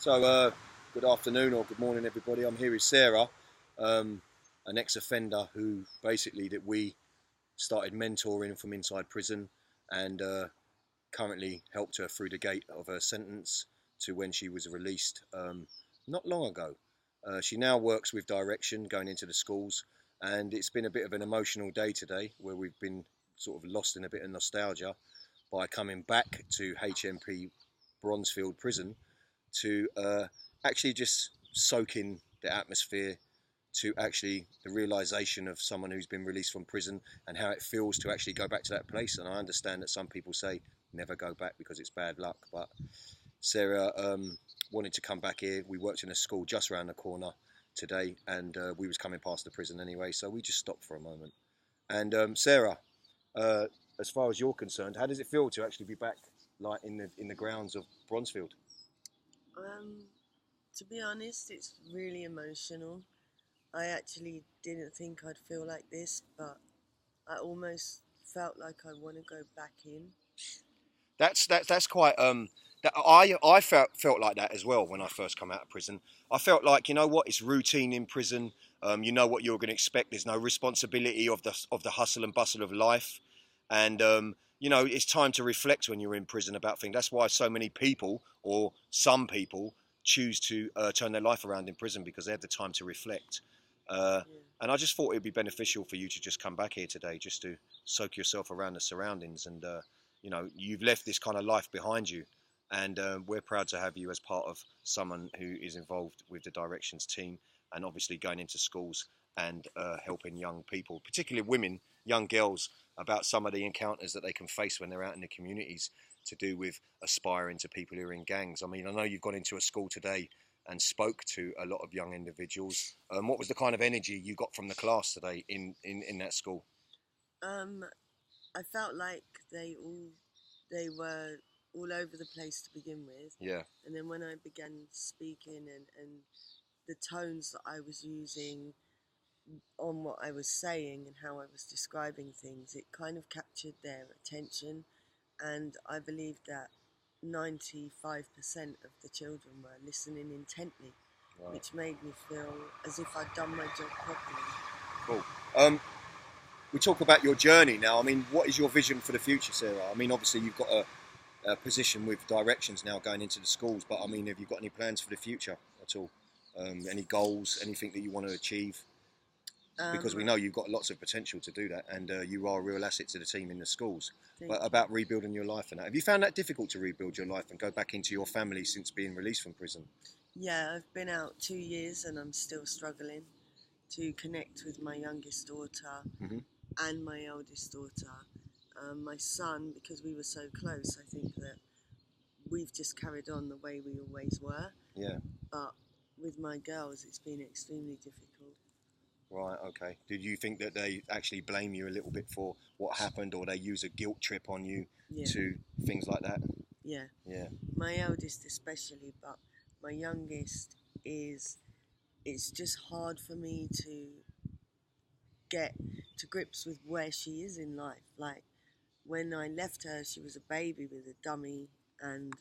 Good afternoon or good morning, everybody. I'm here with Sarah, an ex-offender who basically that we started mentoring from inside prison and currently helped her through the gate of her sentence to when she was released not long ago. She now works with Direction, going into the schools, and it's been a bit of an emotional day today where we've been sort of lost in a bit of nostalgia by coming back to HMP Bronzefield prison to actually just soak in the atmosphere, to actually the realization of someone who's been released from prison and how it feels to actually go back to that place. And I understand that some people say never go back because it's bad luck, but Sarah wanted to come back here. We worked in a school just around the corner today, and we was coming past the prison anyway, so we just stopped for a moment. And Sarah, as far as you're concerned, how does it feel to actually be back, like in the grounds of Bronzefield? To be honest, it's really emotional. I actually didn't think I'd feel like this, but I almost felt like I want to go back in. That's quite that I felt like that as well when I first come out of prison. I felt like, you know what, it's routine in prison. You know what you're going to expect. There's no responsibility of the hustle and bustle of life, and you know, it's time to reflect when you're in prison about things. That's why so many people, or some people, choose to turn their life around in prison, because they have the time to reflect. Uh, Yeah. and I just thought it would be beneficial for you to just come back here today, just to soak yourself around the surroundings. And you know, you've left this kind of life behind you, and we're proud to have you as part of someone who is involved with the Directions team, and obviously going into schools and helping young people, particularly women, young girls, about some of the encounters that they can face when they're out in the communities, to do with aspiring to people who are in gangs. I mean, I know you've gone into a school today and spoke to a lot of young individuals. What was the kind of energy you got from the class today in that school? Um, I felt like they were all over the place to begin with, Yeah, and then when I began speaking and the tones that I was using on what I was saying and how I was describing things, it kind of captured their attention, and I believe that 95% of the children were listening intently, right, which made me feel as if I'd done my job properly. cool. We talk about your journey now. I mean, what is your vision for the future, Sarah? I mean, obviously you've got a position with Directions now going into the schools, but I mean, have you got any plans for the future at all? Any goals, anything that you want to achieve? Because we Um, know you've got lots of potential to do that, and you are a real asset to the team in the schools. Thank But you. about rebuilding your life and that, have you found that difficult to rebuild your life and go back into your family since being released from prison? Yeah, I've been out 2 years and I'm still struggling to connect with my youngest daughter Hmm. and my eldest daughter. My son, because we were so close, I think that we've just carried on the way we always were. Yeah, But with my girls, it's been extremely difficult. right, okay. Did you think that they actually blame you a little bit for what happened, or they use a guilt trip on you Yeah, to things like that? yeah. Yeah, My eldest especially, but my youngest is, it's just hard for me to get to grips with where she is in life. Like when I left her, she was a baby with a dummy, and